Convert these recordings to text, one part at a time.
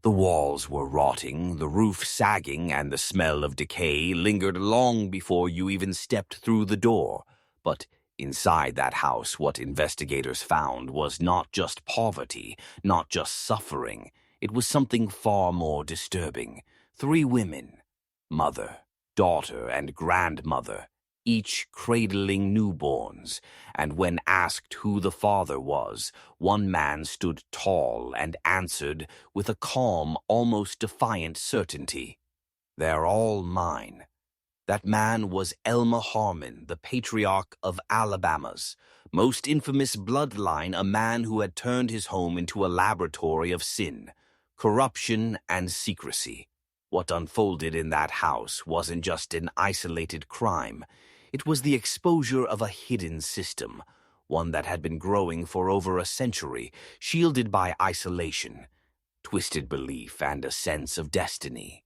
The walls were rotting, the roof sagging, and the smell of decay lingered long before you even stepped through the door. But inside that house, what investigators found was not just poverty, not just suffering. It was something far more disturbing. 3 women, mother, daughter, and grandmother, each cradling newborns, and when asked who the father was, one man stood tall and answered with a calm, almost defiant certainty, "They're all mine." That man was Elma Harmon, the patriarch of Alabama's most infamous bloodline, a man who had turned his home into a laboratory of sin, corruption, and secrecy. What unfolded in that house wasn't just an isolated crime. It was the exposure of a hidden system, one that had been growing for over a century, shielded by isolation, twisted belief, and a sense of destiny.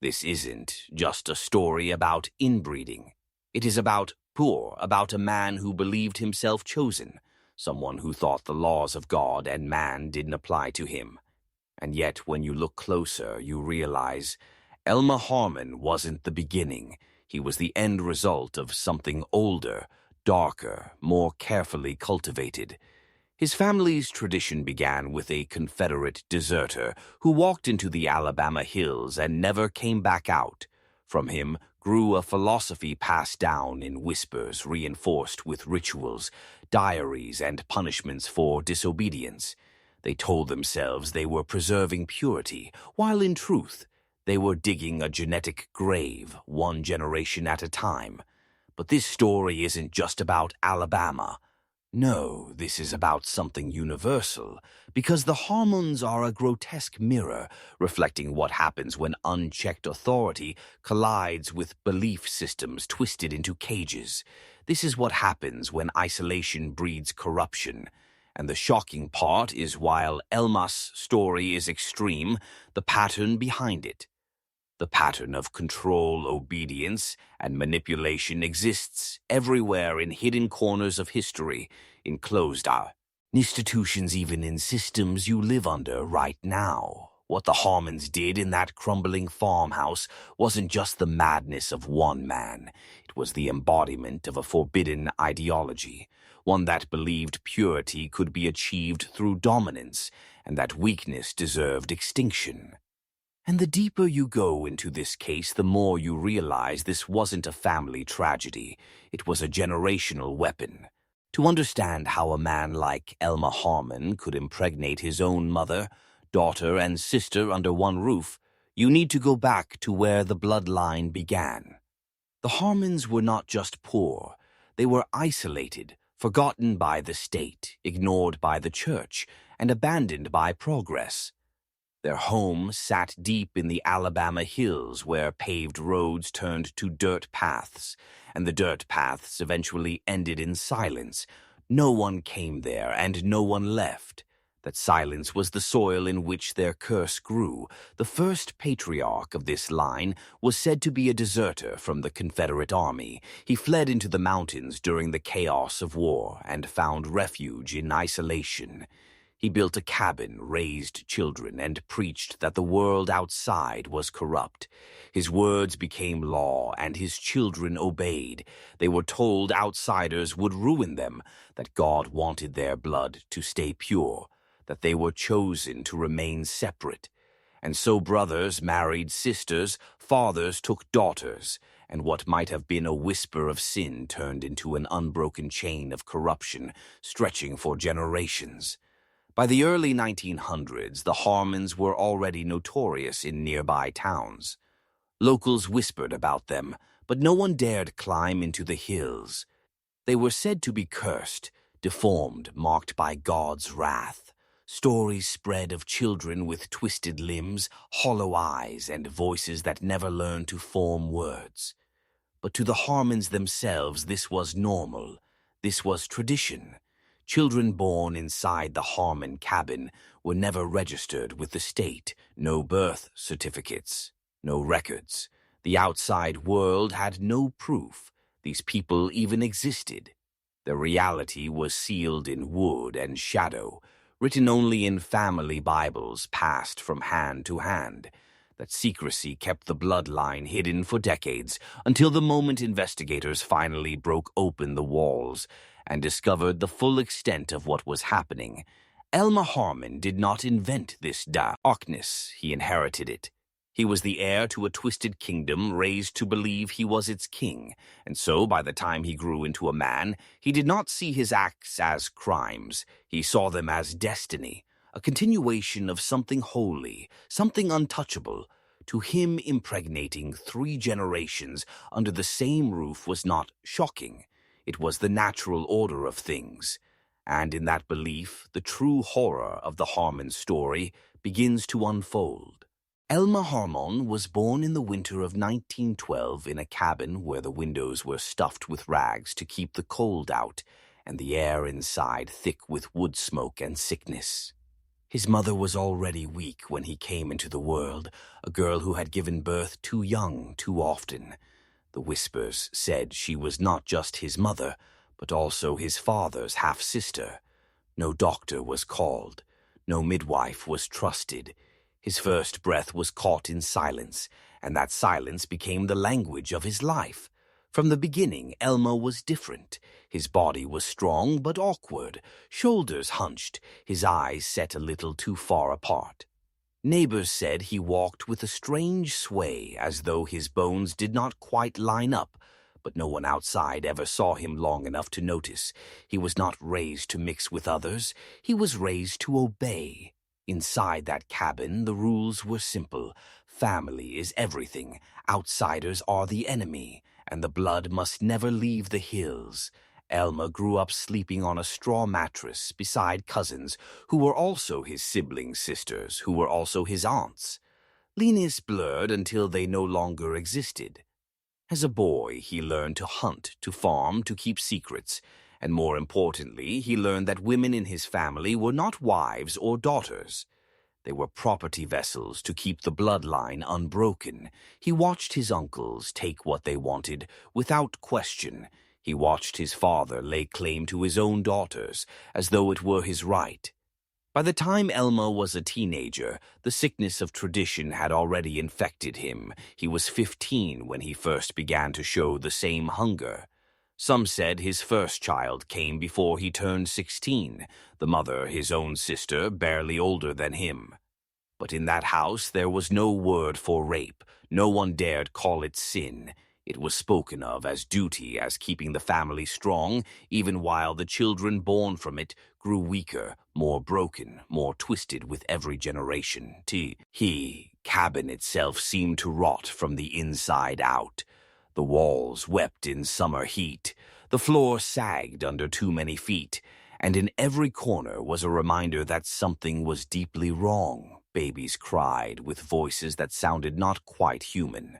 This isn't just a story about inbreeding. It is about a man who believed himself chosen, someone who thought the laws of God and man didn't apply to him. And yet, when you look closer, you realize Elma Harmon wasn't the beginning. He was the end result of something older, darker, more carefully cultivated. His family's tradition began with a Confederate deserter who walked into the Alabama hills and never came back out. From him grew a philosophy passed down in whispers, reinforced with rituals, diaries, and punishments for disobedience. They told themselves they were preserving purity, while in truth, they were digging a genetic grave, one generation at a time. But this story isn't just about Alabama. No, this is about something universal, because the Harmons are a grotesque mirror, reflecting what happens when unchecked authority collides with belief systems twisted into cages. This is what happens when isolation breeds corruption. And the shocking part is, while Elma's story is extreme, the pattern behind it, the pattern of control, obedience, and manipulation exists everywhere in hidden corners of history, in closed institutions, even in systems you live under right now. What the Harmons did in that crumbling farmhouse wasn't just the madness of one man. It was the embodiment of a forbidden ideology, one that believed purity could be achieved through dominance, and that weakness deserved extinction. And the deeper you go into this case, the more you realize this wasn't a family tragedy. It was a generational weapon. To understand how a man like Elma Harmon could impregnate his own mother, daughter, and sister under one roof, you need to go back to where the bloodline began. The Harmons were not just poor. They were isolated, forgotten by the state, ignored by the church, and abandoned by progress. Their home sat deep in the Alabama hills, where paved roads turned to dirt paths, and the dirt paths eventually ended in silence. No one came there, and no one left. That silence was the soil in which their curse grew. The first patriarch of this line was said to be a deserter from the Confederate Army. He fled into the mountains during the chaos of war and found refuge in isolation. He built a cabin, raised children, and preached that the world outside was corrupt. His words became law, and his children obeyed. They were told outsiders would ruin them, that God wanted their blood to stay pure, that they were chosen to remain separate. And so brothers married sisters, fathers took daughters, and what might have been a whisper of sin turned into an unbroken chain of corruption, stretching for generations. By the early 1900s, the Harmons were already notorious in nearby towns. Locals whispered about them, but no one dared climb into the hills. They were said to be cursed, deformed, marked by God's wrath. Stories spread of children with twisted limbs, hollow eyes, and voices that never learned to form words. But to the Harmons themselves, this was normal. This was tradition. Children born inside the Harmon cabin were never registered with the state. No birth certificates, no records. The outside world had no proof these people even existed. Their reality was sealed in wood and shadow, written only in family Bibles passed from hand to hand. That secrecy kept the bloodline hidden for decades until the moment investigators finally broke open the walls and discovered the full extent of what was happening. Elma Harmon did not invent this darkness, he inherited it. He was the heir to a twisted kingdom raised to believe he was its king, and so by the time he grew into a man, he did not see his acts as crimes. He saw them as destiny, a continuation of something holy, something untouchable. To him, impregnating 3 generations under the same roof was not shocking. It was the natural order of things. And in that belief, the true horror of the Harmon story begins to unfold. Elma Harmon was born in the winter of 1912 in a cabin where the windows were stuffed with rags to keep the cold out and the air inside thick with wood smoke and sickness. His mother was already weak when he came into the world, a girl who had given birth too young too often. The whispers said she was not just his mother, but also his father's half-sister. No doctor was called. No midwife was trusted. His first breath was caught in silence, and that silence became the language of his life. From the beginning, Elma was different. His body was strong but awkward, shoulders hunched, his eyes set a little too far apart. Neighbors said he walked with a strange sway, as though his bones did not quite line up, but no one outside ever saw him long enough to notice. He was not raised to mix with others. He was raised to obey. Inside that cabin, the rules were simple. Family is everything. Outsiders are the enemy, and the blood must never leave the hills. Elma grew up sleeping on a straw mattress beside cousins who were also his sibling sisters, who were also his aunts. Linus blurred until they no longer existed. As a boy, he learned to hunt, to farm, to keep secrets, and more importantly, he learned that women in his family were not wives or daughters. They were property vessels to keep the bloodline unbroken. He watched his uncles take what they wanted without question. He watched his father lay claim to his own daughters as though it were his right. By the time Elma was a teenager, the sickness of tradition had already infected him. He was 15 when he first began to show the same hunger. Some said his first child came before he turned 16, the mother, his own sister, barely older than him. But in that house there was no word for rape. No one dared call it sin. It was spoken of as duty, as keeping the family strong, even while the children born from it grew weaker, more broken, more twisted with every generation. Cabin itself seemed to rot from the inside out. The walls wept in summer heat. The floor sagged under too many feet, and in every corner was a reminder that something was deeply wrong. Babies cried with voices that sounded not quite human.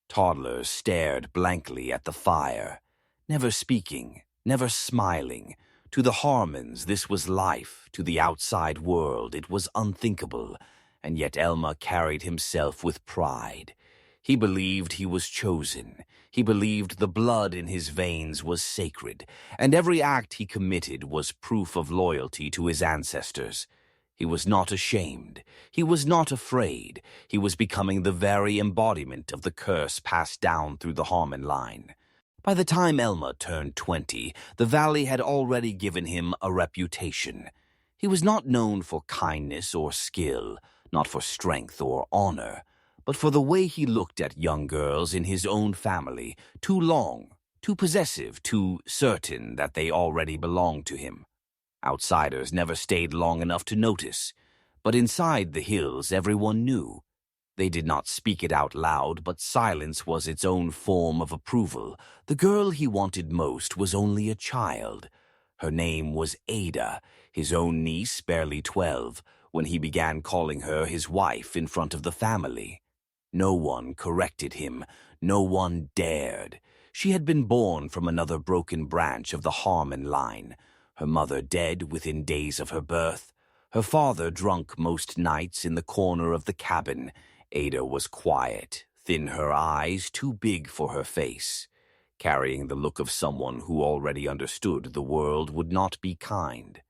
Toddlers stared blankly at the fire, never speaking, never smiling. To the Harmons, this was life. To the outside world, it was unthinkable. And yet Elma carried himself with pride. He believed he was chosen. He believed the blood in his veins was sacred, and every act he committed was proof of loyalty to his ancestors. He was not ashamed. He was not afraid. He was becoming the very embodiment of the curse passed down through the Harmon line. By the time Elma turned 20, the valley had already given him a reputation. He was not known for kindness or skill, not for strength or honor, but for the way he looked at young girls in his own family, too long, too possessive, too certain that they already belonged to him. Outsiders never stayed long enough to notice, but inside the hills everyone knew. They did not speak it out loud, but silence was its own form of approval. The girl he wanted most was only a child. Her name was Ada, his own niece, barely 12, when he began calling her his wife in front of the family. No one corrected him. No one dared. She had been born from another broken branch of the Harmon line. Her mother dead within days of her birth. Her father drunk most nights in the corner of the cabin. Ada was quiet, thin her eyes, too big for her face, carrying the look of someone who already understood the world would not be kind.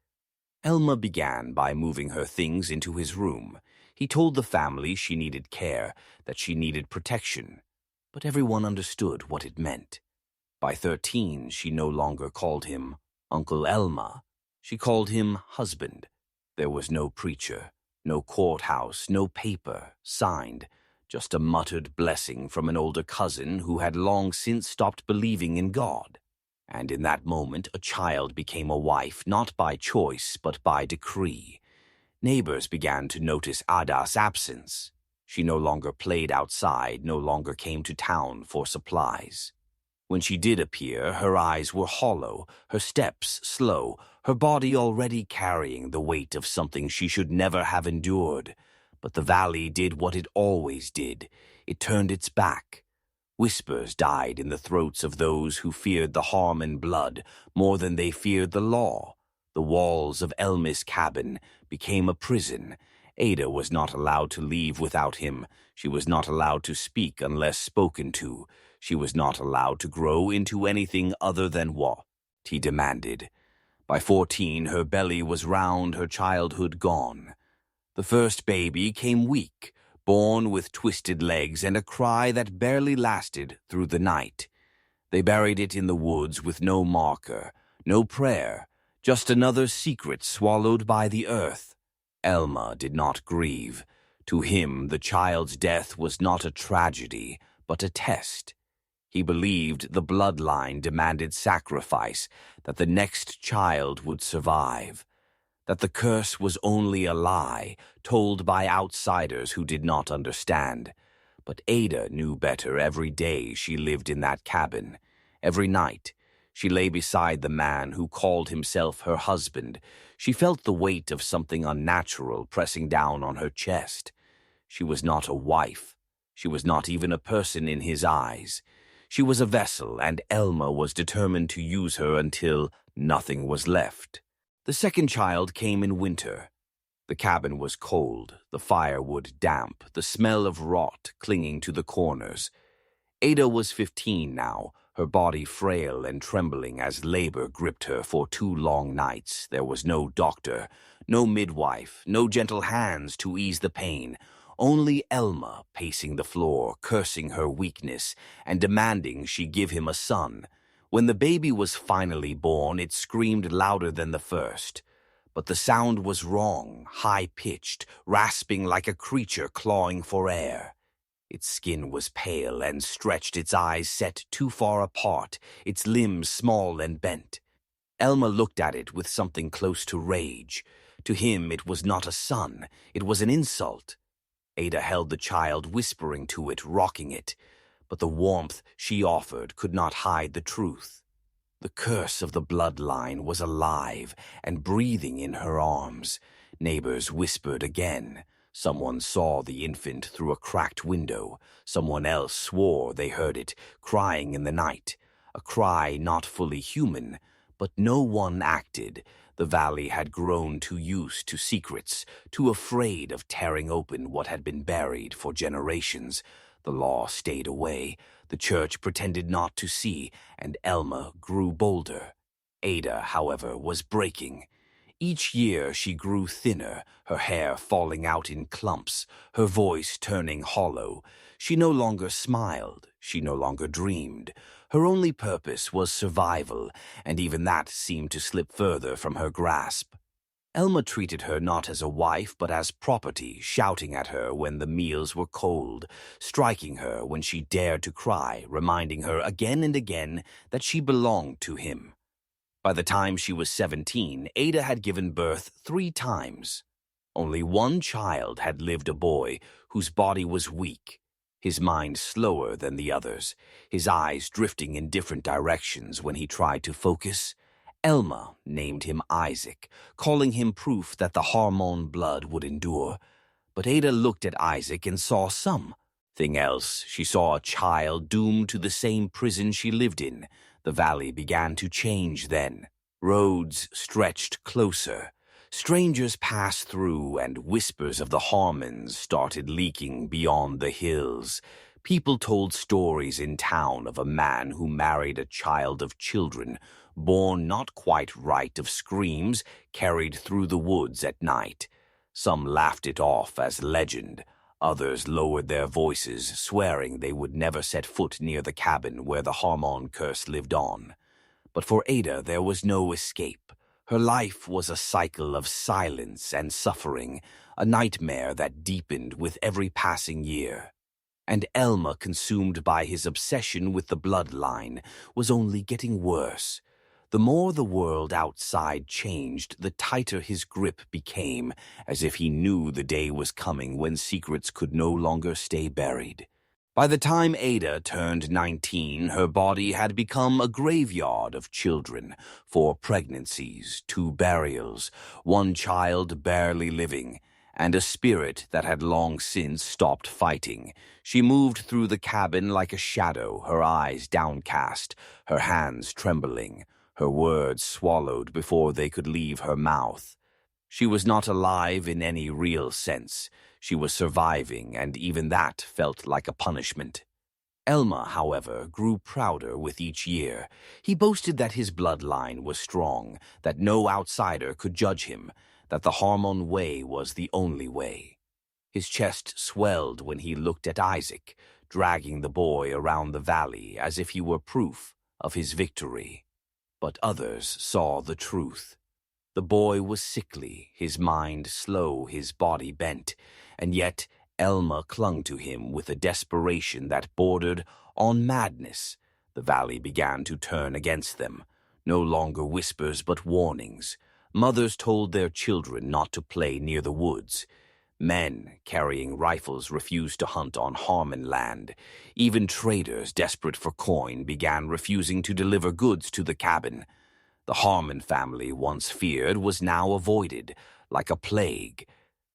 Elma began by moving her things into his room. He told the family she needed care, that she needed protection, but everyone understood what it meant. By 13, she no longer called him Uncle Elma. She called him husband. There was no preacher, no courthouse, no paper signed, just a muttered blessing from an older cousin who had long since stopped believing in God. And in that moment, a child became a wife, not by choice, but by decree. Neighbors began to notice Ada's absence. She no longer played outside, no longer came to town for supplies. When she did appear, her eyes were hollow, her steps slow, her body already carrying the weight of something she should never have endured. But the valley did what it always did. It turned its back. Whispers died in the throats of those who feared the Harmon blood more than they feared the law. The walls of Elma's cabin became a prison. Ada was not allowed to leave without him. She was not allowed to speak unless spoken to. She was not allowed to grow into anything other than what he demanded. By 14, her belly was round, her childhood gone. The first baby came weak, born with twisted legs and a cry that barely lasted through the night. They buried it in the woods with no marker, no prayer, just another secret swallowed by the earth. Elma did not grieve. To him, the child's death was not a tragedy, but a test. He believed the bloodline demanded sacrifice, that the next child would survive, that the curse was only a lie, told by outsiders who did not understand. But Ada knew better every day she lived in that cabin. Every night, she lay beside the man who called himself her husband. She felt the weight of something unnatural pressing down on her chest. She was not a wife. She was not even a person in his eyes. She was a vessel, and Elma was determined to use her until nothing was left. The second child came in winter. The cabin was cold, the firewood damp, the smell of rot clinging to the corners. Ada was 15 now, her body frail and trembling as labor gripped her for 2 long nights. There was no doctor, no midwife, no gentle hands to ease the pain. Only Elma pacing the floor, cursing her weakness, and demanding she give him a son. When the baby was finally born, it screamed louder than the first. But the sound was wrong, high-pitched, rasping like a creature clawing for air. Its skin was pale and stretched, its eyes set too far apart, its limbs small and bent. Elma looked at it with something close to rage. To him, it was not a son, it was an insult. Ada held the child, whispering to it, rocking it. But the warmth she offered could not hide the truth. The curse of the bloodline was alive and breathing in her arms. Neighbors whispered again. Someone saw the infant through a cracked window. Someone else swore they heard it, crying in the night. A cry not fully human, but no one acted. The valley had grown too used to secrets, too afraid of tearing open what had been buried for generations. The law stayed away, the church pretended not to see, and Elma grew bolder. Ada, however, was breaking. Each year she grew thinner, her hair falling out in clumps, her voice turning hollow. She no longer smiled, she no longer dreamed. Her only purpose was survival, and even that seemed to slip further from her grasp. Elma treated her not as a wife but as property, shouting at her when the meals were cold, striking her when she dared to cry, reminding her again and again that she belonged to him. By the time she was 17, Ada had given birth 3 times. Only one child had lived, a boy whose body was weak, his mind slower than the others, his eyes drifting in different directions when he tried to focus. Elma named him Isaac, calling him proof that the Harmon blood would endure. But Ada looked at Isaac and saw something else. She saw a child doomed to the same prison she lived in. The valley began to change then. Roads stretched closer. Strangers passed through, and whispers of the Harmons started leaking beyond the hills. People told stories in town of a man who married a child of children, born not quite right of screams carried through the woods at night. Some laughed it off as legend. Others lowered their voices, swearing they would never set foot near the cabin where the Harmon curse lived on. But for Ada there was no escape. Her life was a cycle of silence and suffering, a nightmare that deepened with every passing year. And Elma, consumed by his obsession with the bloodline, was only getting worse. The more the world outside changed, the tighter his grip became, as if he knew the day was coming when secrets could no longer stay buried. By the time Ada turned 19, her body had become a graveyard of children, 4 pregnancies, 2 burials, 1 child barely living, and a spirit that had long since stopped fighting. She moved through the cabin like a shadow, her eyes downcast, her hands trembling, her words swallowed before they could leave her mouth. She was not alive in any real sense. She was surviving, and even that felt like a punishment. Elma, however, grew prouder with each year. He boasted that his bloodline was strong, that no outsider could judge him, that the Harmon way was the only way. His chest swelled when he looked at Isaac, dragging the boy around the valley as if he were proof of his victory. But others saw the truth. The boy was sickly, his mind slow, his body bent, and yet Elma clung to him with a desperation that bordered on madness. The valley began to turn against them. No longer whispers but warnings. Mothers told their children not to play near the woods. Men carrying rifles refused to hunt on Harmon land. Even traders desperate for coin began refusing to deliver goods to the cabin. The Harmon family, once feared, was now avoided, like a plague.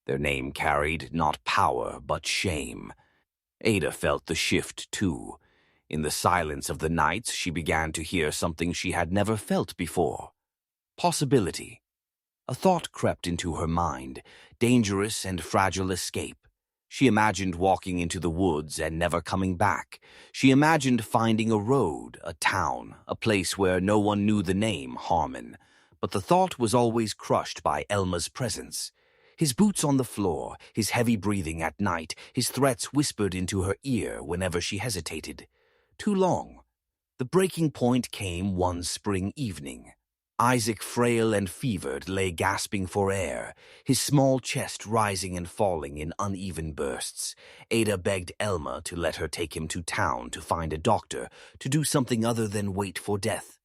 Their name carried not power, but shame. Ada felt the shift, too. In the silence of the nights, she began to hear something she had never felt before. Possibility. A thought crept into her mind, dangerous and fragile escape. She imagined walking into the woods and never coming back. She imagined finding a road, a town, a place where no one knew the name Harmon. But the thought was always crushed by Elma's presence. His boots on the floor, his heavy breathing at night, his threats whispered into her ear whenever she hesitated. Too long. The breaking point came one spring evening. Isaac, frail and fevered, lay gasping for air, his small chest rising and falling in uneven bursts. Ada begged Elma to let her take him to town to find a doctor, to do something other than wait for death.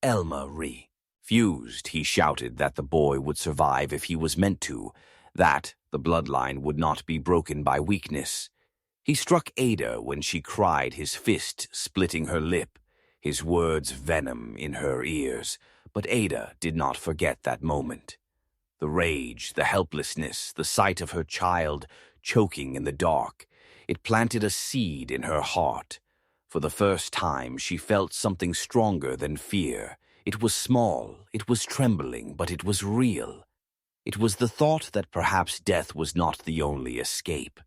Elma refused. He shouted that the boy would survive if he was meant to, that the bloodline would not be broken by weakness. He struck Ada when she cried, his fist splitting her lip, his words venom in her ears. But Ada did not forget that moment. The rage, the helplessness, the sight of her child choking in the dark, it planted a seed in her heart. For the first time, she felt something stronger than fear. It was small, it was trembling, but it was real. It was the thought that perhaps death was not the only escape.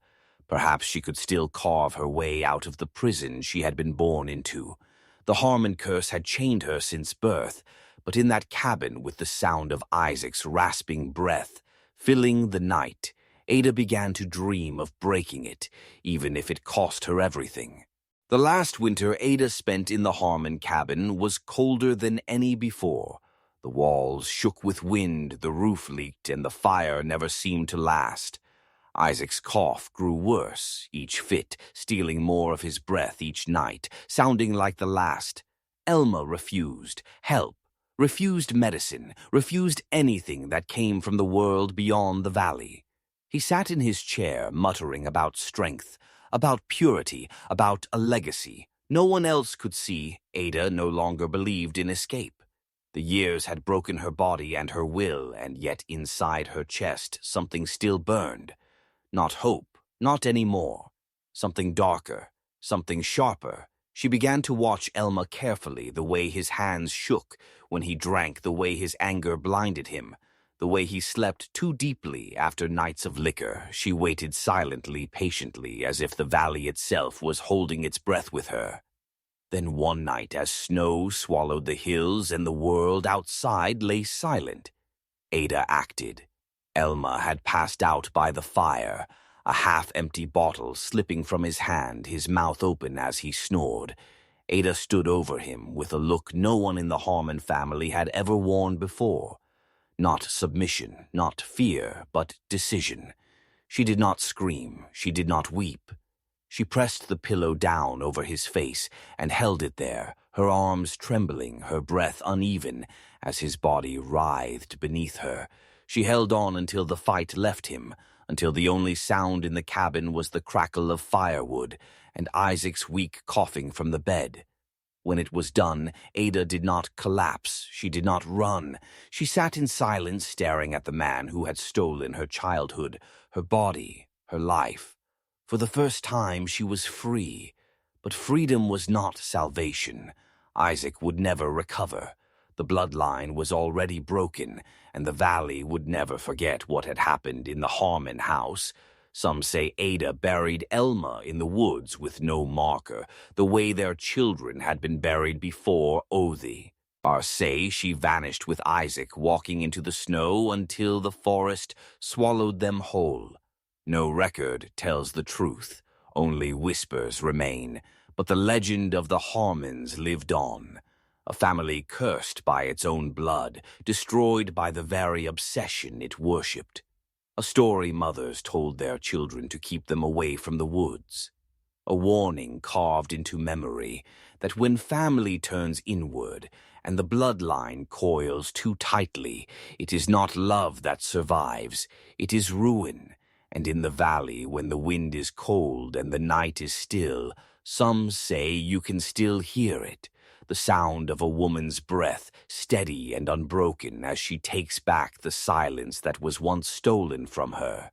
Perhaps she could still carve her way out of the prison she had been born into. The Harmon curse had chained her since birth, but in that cabin with the sound of Isaac's rasping breath filling the night, Ada began to dream of breaking it, even if it cost her everything. The last winter Ada spent in the Harmon cabin was colder than any before. The walls shook with wind, the roof leaked, and the fire never seemed to last. Isaac's cough grew worse, each fit stealing more of his breath each night, sounding like the last. Elma refused help, refused medicine, refused anything that came from the world beyond the valley. He sat in his chair, muttering about strength, about purity, about a legacy. No one else could see. Ada no longer believed in escape. The years had broken her body and her will, and yet inside her chest something still burned. Not hope, not any more. Something darker, something sharper. She began to watch Elma carefully, the way his hands shook when he drank, the way his anger blinded him, the way he slept too deeply after nights of liquor. She waited silently, patiently, as if the valley itself was holding its breath with her. Then one night, as snow swallowed the hills and the world outside lay silent, Ada acted. Elma had passed out by the fire, a half-empty bottle slipping from his hand, his mouth open as he snored. Ada stood over him with a look no one in the Harmon family had ever worn before. Not submission, not fear, but decision. She did not scream, she did not weep. She pressed the pillow down over his face and held it there, her arms trembling, her breath uneven, as his body writhed beneath her. She held on until the fight left him, until the only sound in the cabin was the crackle of firewood and Isaac's weak coughing from the bed. When it was done, Ada did not collapse, she did not run. She sat in silence, staring at the man who had stolen her childhood, her body, her life. For the first time, she was free. But freedom was not salvation. Isaac would never recover. The bloodline was already broken, and the valley would never forget what had happened in the Harmon house. Some say Ada buried Elma in the woods with no marker, the way their children had been buried before Othie. Others say she vanished with Isaac, walking into the snow until the forest swallowed them whole. No record tells the truth, only whispers remain, but the legend of the Harmons lived on. A family cursed by its own blood, destroyed by the very obsession it worshipped. A story mothers told their children to keep them away from the woods. A warning carved into memory that when family turns inward and the bloodline coils too tightly, it is not love that survives, it is ruin. And in the valley, when the wind is cold and the night is still, some say you can still hear it. The sound of a woman's breath, steady and unbroken as she takes back the silence that was once stolen from her.